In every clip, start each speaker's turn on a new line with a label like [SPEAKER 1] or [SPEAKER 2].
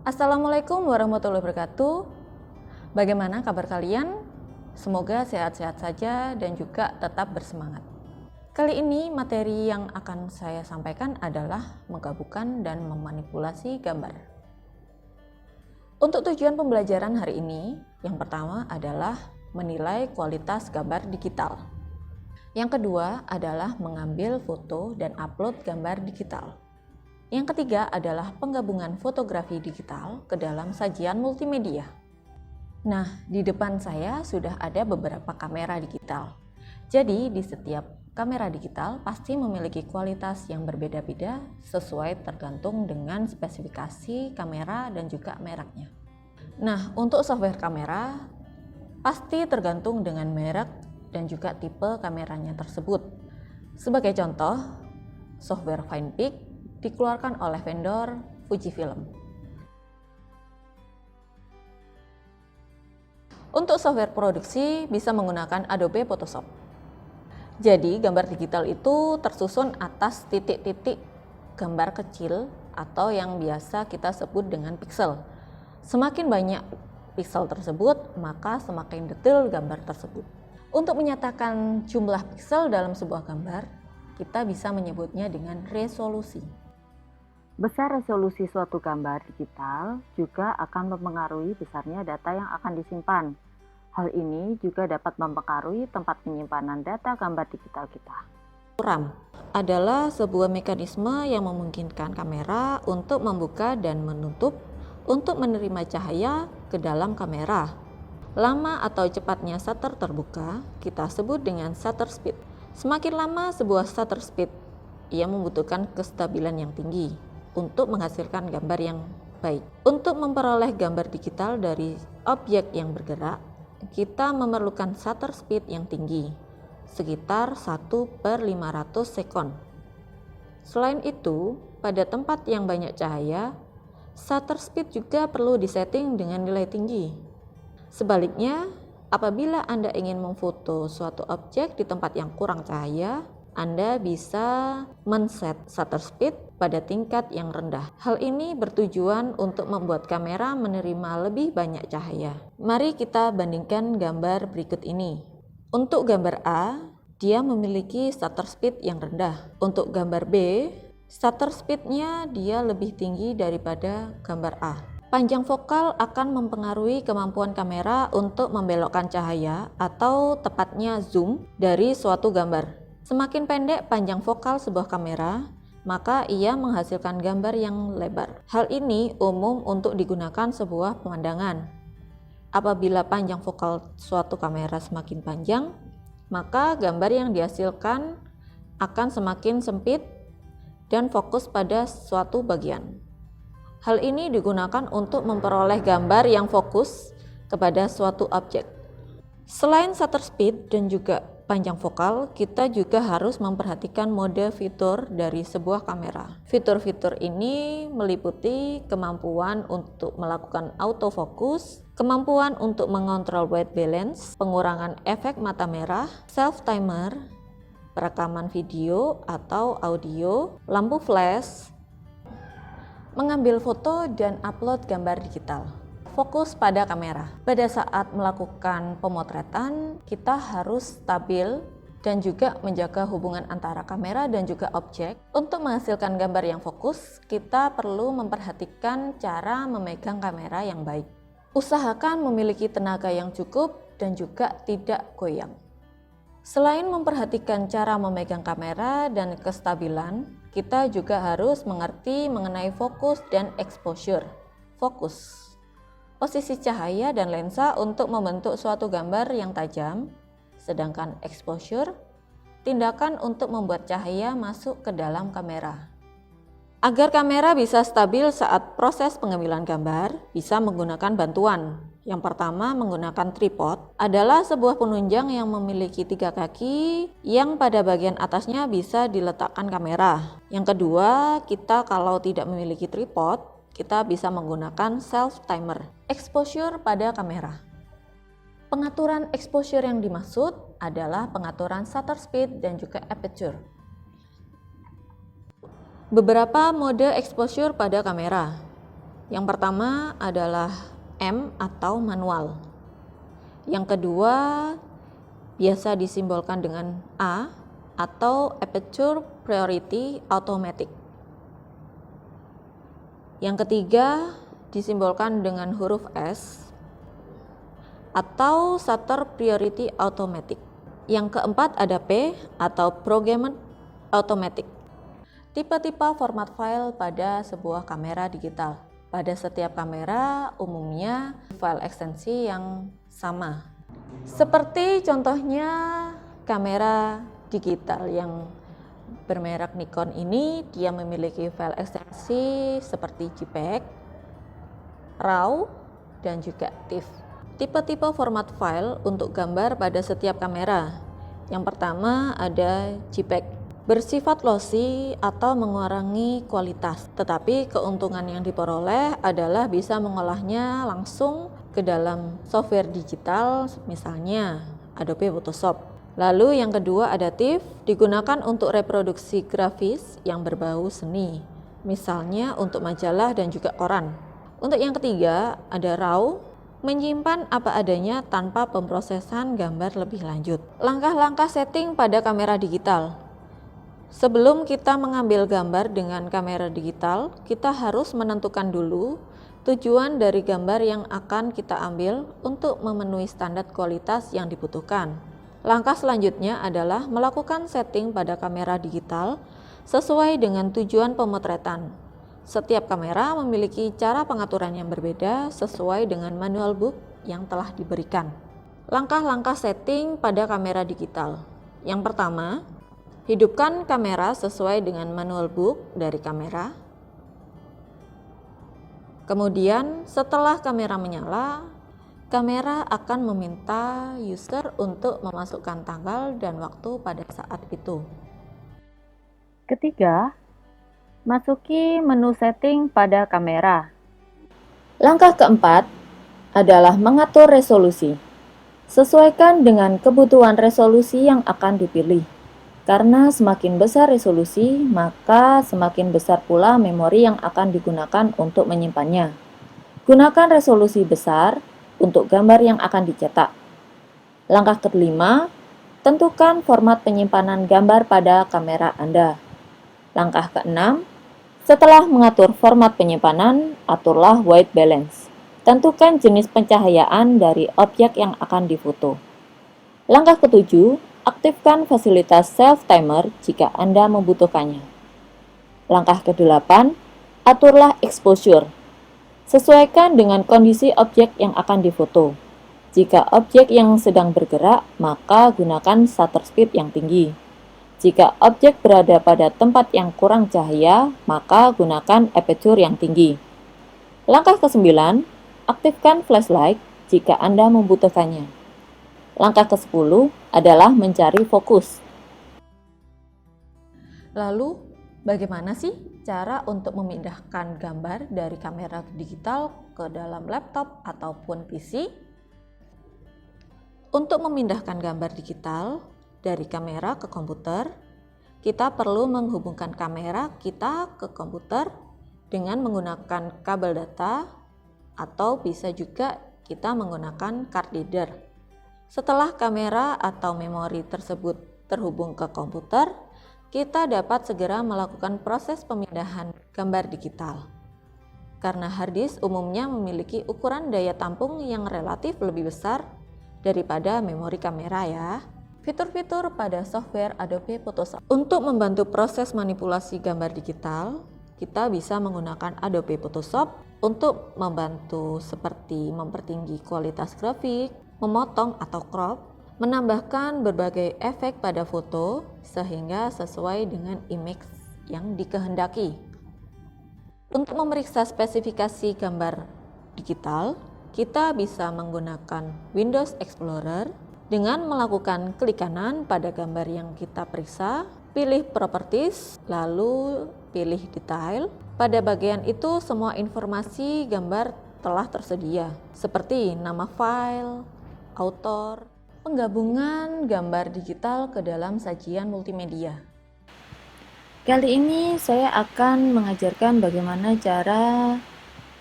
[SPEAKER 1] Assalamualaikum warahmatullahi wabarakatuh. Bagaimana kabar kalian? Semoga sehat-sehat saja dan juga tetap bersemangat. Kali ini materi yang akan saya sampaikan adalah menggabungkan dan memanipulasi gambar. Untuk tujuan pembelajaran hari ini, yang pertama adalah menilai kualitas gambar digital. Yang kedua adalah mengambil foto dan upload gambar digital. Yang ketiga adalah penggabungan fotografi digital ke dalam sajian multimedia. Nah, di depan saya sudah ada beberapa kamera digital. Jadi, di setiap kamera digital pasti memiliki kualitas yang berbeda-beda sesuai tergantung dengan spesifikasi kamera dan juga mereknya. Nah, untuk software kamera pasti tergantung dengan merek dan juga tipe kameranya tersebut. Sebagai contoh, software FinePix dikeluarkan oleh vendor Fujifilm. Untuk software produksi bisa menggunakan Adobe Photoshop. Jadi gambar digital itu tersusun atas titik-titik gambar kecil atau yang biasa kita sebut dengan pixel. Semakin banyak pixel tersebut, maka semakin detail gambar tersebut. Untuk menyatakan jumlah pixel dalam sebuah gambar, kita bisa menyebutnya dengan resolusi.
[SPEAKER 2] Besar resolusi suatu gambar digital juga akan mempengaruhi besarnya data yang akan disimpan. Hal ini juga dapat mempengaruhi tempat penyimpanan data gambar digital kita.
[SPEAKER 1] RAM adalah sebuah mekanisme yang memungkinkan kamera untuk membuka dan menutup untuk menerima cahaya ke dalam kamera. Lama atau cepatnya shutter terbuka kita sebut dengan shutter speed. Semakin lama sebuah shutter speed, ia membutuhkan kestabilan yang tinggi untuk menghasilkan gambar yang baik. Untuk memperoleh gambar digital dari objek yang bergerak, kita memerlukan shutter speed yang tinggi, sekitar 1/500 sekon. Selain itu, pada tempat yang banyak cahaya, shutter speed juga perlu disetting dengan nilai tinggi. Sebaliknya, apabila Anda ingin memfoto suatu objek di tempat yang kurang cahaya, Anda bisa men-set shutter speed pada tingkat yang rendah. Hal ini bertujuan untuk membuat kamera menerima lebih banyak cahaya. Mari kita bandingkan gambar berikut ini. Untuk gambar A, dia memiliki shutter speed yang rendah. Untuk gambar B, shutter speed-nya dia lebih tinggi daripada gambar A. Panjang fokal akan mempengaruhi kemampuan kamera untuk membelokkan cahaya atau tepatnya zoom dari suatu gambar. Semakin pendek panjang fokal sebuah kamera, maka ia menghasilkan gambar yang lebar. Hal ini umum untuk digunakan sebuah pemandangan. Apabila panjang fokal suatu kamera semakin panjang, maka gambar yang dihasilkan akan semakin sempit dan fokus pada suatu bagian. Hal ini digunakan untuk memperoleh gambar yang fokus kepada suatu objek. Selain shutter speed dan juga panjang fokal, kita juga harus memperhatikan mode fitur dari sebuah kamera. Fitur-fitur ini meliputi kemampuan untuk melakukan autofocus, kemampuan untuk mengontrol white balance, pengurangan efek mata merah, self timer, perekaman video atau audio, lampu flash, mengambil foto dan upload gambar digital. Fokus pada kamera. Pada saat melakukan pemotretan, kita harus stabil dan juga menjaga hubungan antara kamera dan juga objek. Untuk menghasilkan gambar yang fokus, kita perlu memperhatikan cara memegang kamera yang baik. Usahakan memiliki tenaga yang cukup dan juga tidak goyang. Selain memperhatikan cara memegang kamera dan kestabilan, kita juga harus mengerti mengenai fokus dan exposure. Fokus, posisi cahaya dan lensa untuk membentuk suatu gambar yang tajam, sedangkan exposure, tindakan untuk membuat cahaya masuk ke dalam kamera. Agar kamera bisa stabil saat proses pengambilan gambar, bisa menggunakan bantuan. Yang pertama, menggunakan tripod adalah sebuah penunjang yang memiliki 3 kaki yang pada bagian atasnya bisa diletakkan kamera. Yang kedua, kita kalau tidak memiliki tripod, kita bisa menggunakan self timer. Exposure pada kamera. Pengaturan exposure yang dimaksud adalah pengaturan shutter speed dan juga aperture. Beberapa mode exposure pada kamera. Yang pertama adalah M atau manual. Yang kedua biasa disimbolkan dengan A atau Aperture Priority Automatic. Yang ketiga disimbolkan dengan huruf S atau Shutter Priority Automatic. Yang keempat ada P atau Programmed Automatic. Tipe-tipe format file pada sebuah kamera digital. Pada setiap kamera umumnya file ekstensi yang sama. Seperti contohnya kamera digital yang bermerek Nikon ini, dia memiliki file ekstensi seperti JPEG, RAW, dan juga TIFF. Tipe-tipe format file untuk gambar pada setiap kamera. Yang pertama ada JPEG. Bersifat lossy atau mengurangi kualitas, tetapi keuntungan yang diperoleh adalah bisa mengolahnya langsung ke dalam software digital, misalnya Adobe Photoshop. Lalu yang kedua ada TIFF, digunakan untuk reproduksi grafis yang berbau seni, misalnya untuk majalah dan juga koran. Untuk yang ketiga ada RAW, menyimpan apa adanya tanpa pemrosesan gambar lebih lanjut. Langkah-langkah setting pada kamera digital. Sebelum kita mengambil gambar dengan kamera digital, kita harus menentukan dulu tujuan dari gambar yang akan kita ambil untuk memenuhi standar kualitas yang dibutuhkan. Langkah selanjutnya adalah melakukan setting pada kamera digital sesuai dengan tujuan pemotretan. Setiap kamera memiliki cara pengaturan yang berbeda sesuai dengan manual book yang telah diberikan. Langkah-langkah setting pada kamera digital. Yang pertama, hidupkan kamera sesuai dengan manual book dari kamera. Kemudian setelah kamera menyala, kamera akan meminta user untuk memasukkan tanggal dan waktu pada saat itu.
[SPEAKER 2] Ketiga, masuki menu setting pada kamera.
[SPEAKER 3] Langkah keempat adalah mengatur resolusi. Sesuaikan dengan kebutuhan resolusi yang akan dipilih. Karena semakin besar resolusi, maka semakin besar pula memori yang akan digunakan untuk menyimpannya. Gunakan resolusi besar untuk gambar yang akan dicetak. Langkah kelima, tentukan format penyimpanan gambar pada kamera Anda. Langkah keenam, setelah mengatur format penyimpanan, aturlah white balance. Tentukan jenis pencahayaan dari objek yang akan difoto. Langkah ketujuh, aktifkan fasilitas self timer jika Anda membutuhkannya. Langkah ke-8, aturlah exposure. Sesuaikan dengan kondisi objek yang akan difoto. Jika objek yang sedang bergerak, maka gunakan shutter speed yang tinggi. Jika objek berada pada tempat yang kurang cahaya, maka gunakan aperture yang tinggi. Langkah ke-9, aktifkan flashlight jika Anda membutuhkannya. Langkah ke-10 adalah mencari fokus.
[SPEAKER 1] Lalu, bagaimana sih cara untuk memindahkan gambar dari kamera digital ke dalam laptop ataupun PC? Untuk memindahkan gambar digital dari kamera ke komputer, kita perlu menghubungkan kamera kita ke komputer dengan menggunakan kabel data atau bisa juga kita menggunakan card reader. Setelah kamera atau memori tersebut terhubung ke komputer, kita dapat segera melakukan proses pemindahan gambar digital. Karena hard disk umumnya memiliki ukuran daya tampung yang relatif lebih besar daripada memori kamera ya. Fitur-fitur pada software Adobe Photoshop. Untuk membantu proses manipulasi gambar digital, kita bisa menggunakan Adobe Photoshop untuk membantu seperti mempertinggi kualitas grafik, memotong atau crop, menambahkan berbagai efek pada foto sehingga sesuai dengan image yang dikehendaki. Untuk memeriksa spesifikasi gambar digital, kita bisa menggunakan Windows Explorer dengan melakukan klik kanan pada gambar yang kita periksa, pilih Properties, lalu pilih Detail. Pada bagian itu semua informasi gambar telah tersedia, seperti nama file, author, penggabungan gambar digital ke dalam sajian multimedia.
[SPEAKER 3] Kali ini saya akan mengajarkan bagaimana cara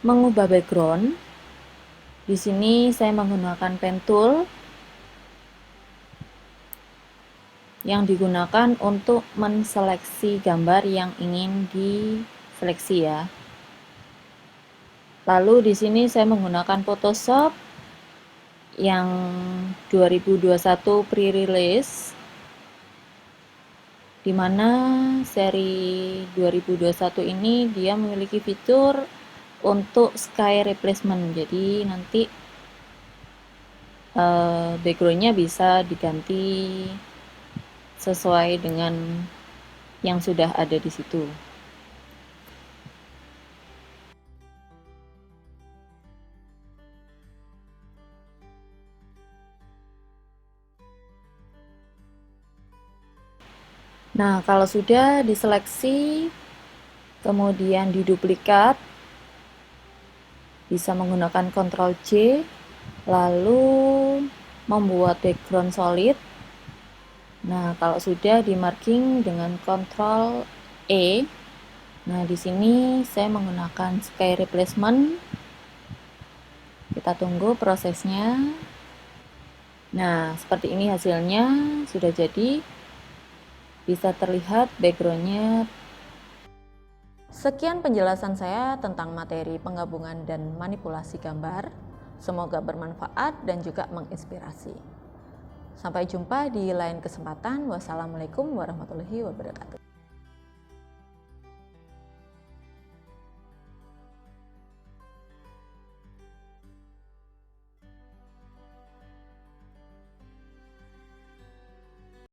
[SPEAKER 3] mengubah background. Di sini saya menggunakan pen tool yang digunakan untuk menseleksi gambar yang ingin diseleksi ya. Lalu di sini saya menggunakan Photoshop yang 2021 pre-release, di mana seri 2021 ini dia memiliki fitur untuk sky replacement. Jadi nanti backgroundnya bisa diganti sesuai dengan yang sudah ada di situ. Nah, kalau sudah diseleksi, kemudian diduplikat, bisa menggunakan Ctrl C, lalu membuat background solid. Nah, kalau sudah di marking dengan Ctrl E, nah di sini saya menggunakan sky replacement. Kita tunggu prosesnya. Nah, seperti ini hasilnya, sudah jadi. Bisa terlihat backgroundnya.
[SPEAKER 1] Sekian penjelasan saya tentang materi penggabungan dan manipulasi gambar. Semoga bermanfaat dan juga menginspirasi. Sampai jumpa di lain kesempatan. Wassalamualaikum warahmatullahi wabarakatuh.